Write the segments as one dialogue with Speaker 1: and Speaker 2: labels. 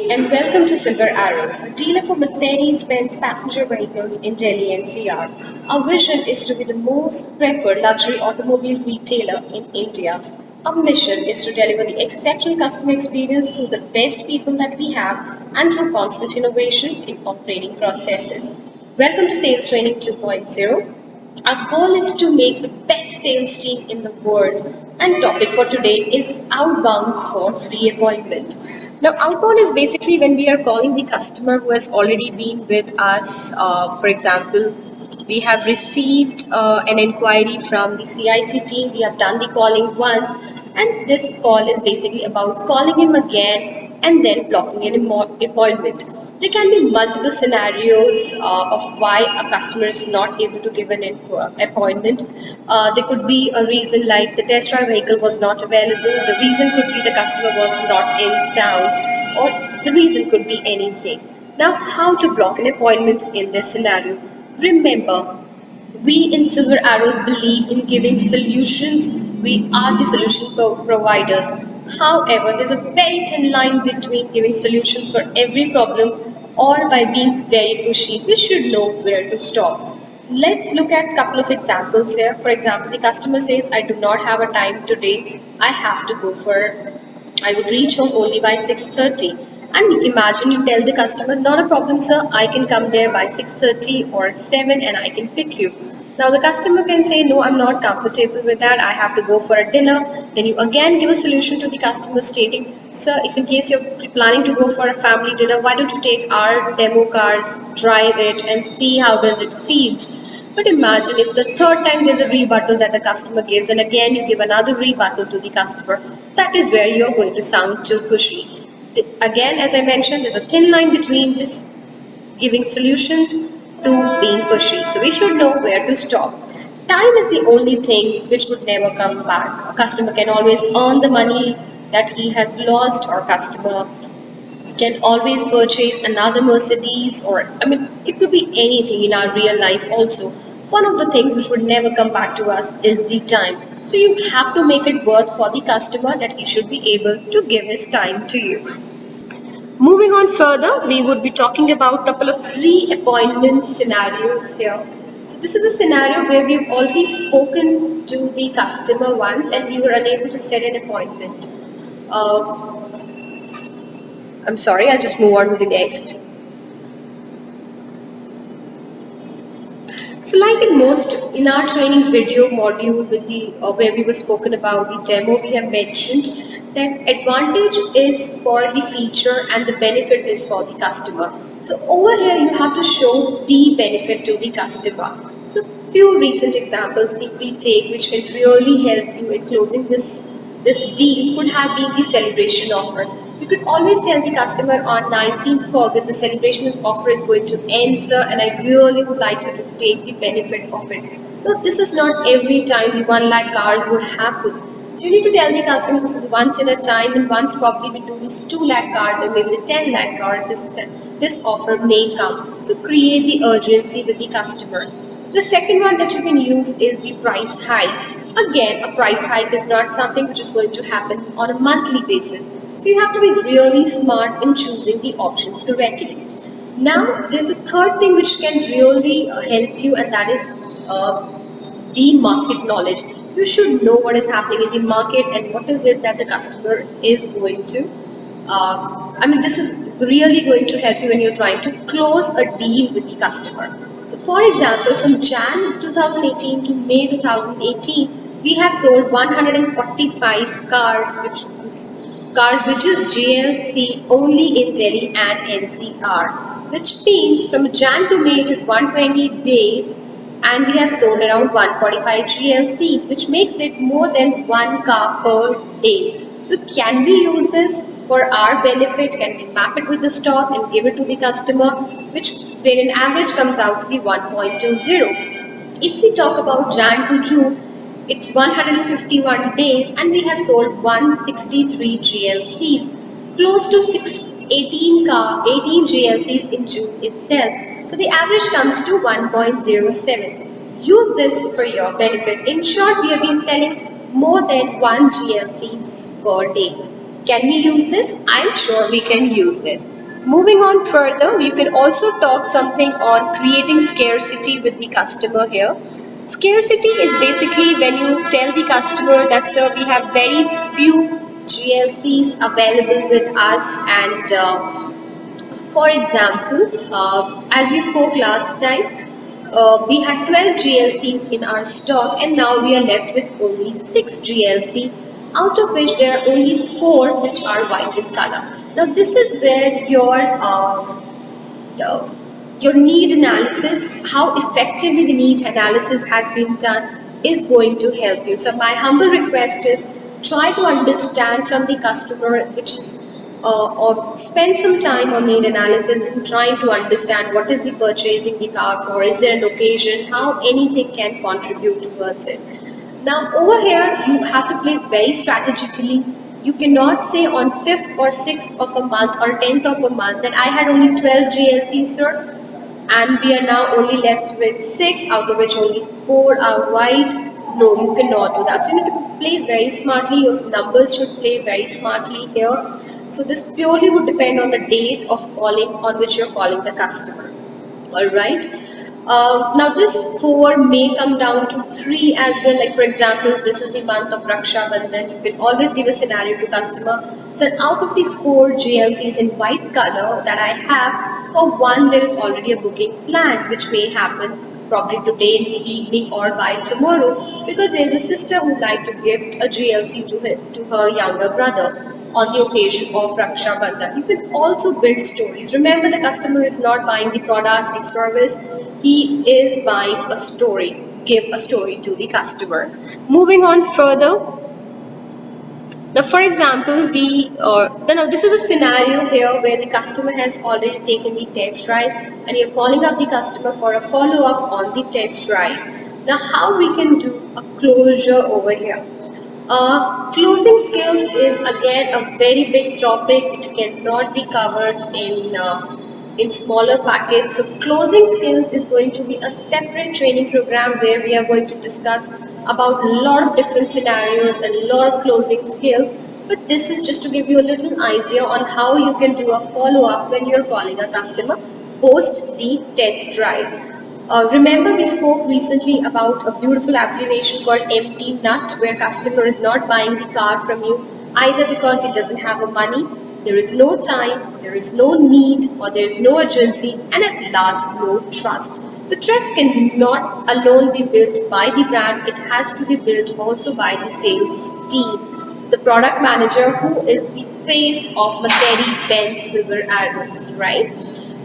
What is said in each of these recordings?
Speaker 1: and welcome to Silver Arrows, the dealer for Mercedes-Benz passenger vehicles in Delhi NCR. Our vision is to be the most preferred luxury automobile retailer in India. Our mission is to deliver the exceptional customer experience through the best people that we have and through constant innovation in operating processes. Welcome to Sales Training 2.0. Our goal is to make the best sales team in the world. And topic for today is outbound for free appointment. Now, outbound is basically when we are calling the customer who has already been with us. For example, we have received an inquiry from the CIC team. We have done the calling once, and this call is basically about calling him again and then blocking an appointment. There can be multiple scenarios of why a customer is not able to give an appointment. There could be a reason like the test drive vehicle was not available. The reason could be the customer was not in town, or the reason could be anything. Now, how to block an appointment in this scenario? Remember, we in Silver Arrows believe in giving solutions. We are the solution providers. However, there's a very thin line between giving solutions for every problem or by being very pushy. We should know where to stop. Let's look at a couple of examples here. For example, the customer says, I do not have a time today. I would reach home only by 6:30. And imagine you tell the customer, not a problem, sir, I can come there by 6:30 or 7 and I can pick you. Now the customer can say, no, I'm not comfortable with that. I have to go for a dinner. Then you again give a solution to the customer stating, sir, if in case you're planning to go for a family dinner, why don't you take our demo cars, drive it and see how does it feels. But imagine if the third time there's a rebuttal that the customer gives and again you give another rebuttal to the customer, that is where you're going to sound too pushy. Again, as I mentioned, there's a thin line between this giving solutions to being pushy. So we should know where to stop. Time is the only thing which would never come back. A customer can always earn the money that he has lost, or customer can always purchase another Mercedes, or it could be anything in our real life also. One of the things which would never come back to us is the time. So you have to make it worth for the customer that he should be able to give his time to you. Moving on further, we would be talking about a couple of pre-appointment scenarios here. So this is a scenario where we've already spoken to the customer once and we were unable to set an appointment. I'm sorry, I'll just move on to the next. So like in our training video module with the where we were spoken about the demo, we have mentioned that advantage is for the feature and the benefit is for the customer. So over here you have to show the benefit to the customer. So few recent examples if we take which can really help you in closing this deal could have been the celebration offer. You could always tell the customer on 19th of August the celebration offer is going to end, sir, and I really would like you to take the benefit of it. No, this is not every time the 1 lakh cars would happen. So you need to tell the customer this is once in a time, and once probably we do this 2 lakh cars or maybe the 10 lakh cars, this offer may come. So create the urgency with the customer. The second one that you can use is the price hike. Again, a price hike is not something which is going to happen on a monthly basis. So you have to be really smart in choosing the options correctly. Now, there's a third thing which can really help you, and that is the market knowledge. You should know what is happening in the market and what is it that the customer is going to. This is really going to help you when you're trying to close a deal with the customer. So for example, from Jan 2018 to May 2018, we have sold 145 cars, which is GLC only in Delhi and NCR, which means from Jan to May it is 120 days and we have sold around 145 GLCs, which makes it more than 1 car per day. So can we use this for our benefit? Can we map it with the stock and give it to the customer, which then in average comes out to be 1.20. If we talk about Jan to June, it's 151 days and we have sold 163 GLCs, close to 18 GLCs in June itself. So the average comes to 1.07. Use this for your benefit. In short, we have been selling more than 1 GLCs per day. Can we use this? I'm sure we can use this. Moving on further, you can also talk something on creating scarcity with the customer here. Scarcity is basically when you tell the customer that, sir, we have very few GLCs available with us, and for example, as we spoke last time, we had 12 GLCs in our stock, and now we are left with only 6 GLC, out of which there are only 4 which are white in color. Now, this is where uh, your need analysis, how effectively the need analysis has been done, is going to help you. So my humble request is, try to understand from the customer, which is or spend some time on need analysis and trying to understand what is he purchasing the car for, is there an occasion, how anything can contribute towards it. Now over here you have to play very strategically. You cannot say on 5th or 6th of a month or 10th of a month that I had only 12 GLCs, sir, and we are now only left with 6, out of which only 4 are white. No, you cannot do that. So you need to play very smartly. Your numbers should play very smartly here. So this purely would depend on the date of calling on which you're calling the customer. All right. Now this 4 may come down to 3 as well. Like for example, this is the month of Raksha Bandhan. You can always give a scenario to customer. So out of the 4 GLCs in white color that I have, for one there is already a booking planned, which may happen probably today in the evening or by tomorrow, because there is a sister who would like to gift a GLC to her younger brother on the occasion of Raksha Bandhan. You can also build stories. Remember, the customer is not buying the product, the service, he is buying a story. Give a story to the customer. Moving on further, now, for example, now this is a scenario here where the customer has already taken the test drive, and you're calling up the customer for a follow up on the test drive. Now, how we can do a closure over here? Closing skills is again a very big topic. It cannot be covered in smaller packets. So closing skills is going to be a separate training program where we are going to discuss about a lot of different scenarios and a lot of closing skills. But this is just to give you a little idea on how you can do a follow up when you're calling a customer post the test drive. Remember, we spoke recently about a beautiful abbreviation called empty nut, where customer is not buying the car from you either because he doesn't have a money, there is no time, there is no need, or there is no urgency, and at last, no trust. The trust cannot alone be built by the brand, it has to be built also by the sales team, the product manager who is the face of Mercedes-Benz Silver Arrows, right?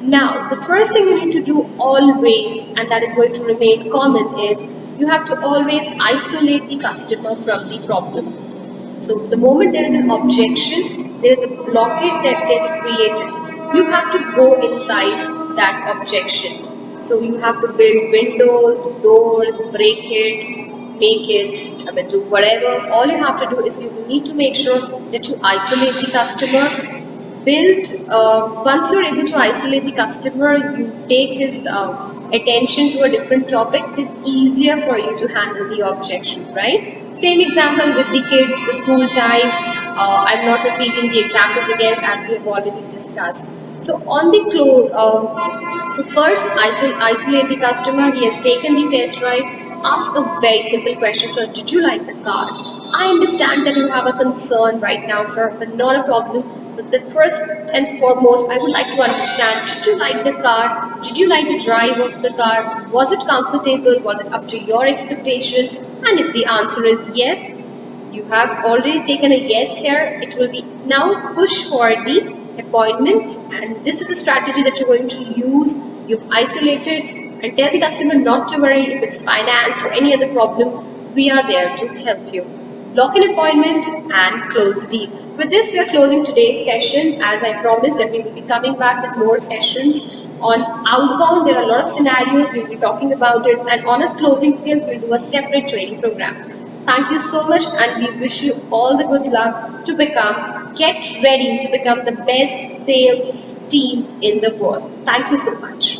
Speaker 1: Now, the first thing you need to do always, and that is going to remain common, is you have to always isolate the customer from the problem. So, the moment there is an objection, there is a blockage that gets created. You have to go inside that objection. So, you have to build windows, doors, break it, make it, do whatever. All you have to do is you need to make sure that you isolate the customer. Once you're able to isolate the customer, you take his attention to a different topic, it is easier for you to handle the objection, right? Same example with the kids, the school time. I'm not repeating the examples again as we have already discussed. So on the close, so first isolate the customer. He has taken the test drive. Ask a very simple question. So, did you like the car? I understand that you have a concern right now, sir, but not a problem. But the first and foremost, I would like to understand, did you like the car? Did you like the drive of the car? Was it comfortable? Was it up to your expectation? And if the answer is yes, you have already taken a yes here. It will be now push for the appointment, and this is the strategy that you're going to use. You've isolated and tell the customer not to worry if it's finance or any other problem. We are there to help you. Lock an appointment and close the deal. With this, we are closing today's session. As I promised that we will be coming back with more sessions on outbound. There are a lot of scenarios. We'll be talking about it. And honest closing skills, we'll do a separate training program. Thank you so much, and we wish you all the good luck to get ready to become the best sales team in the world. Thank you so much.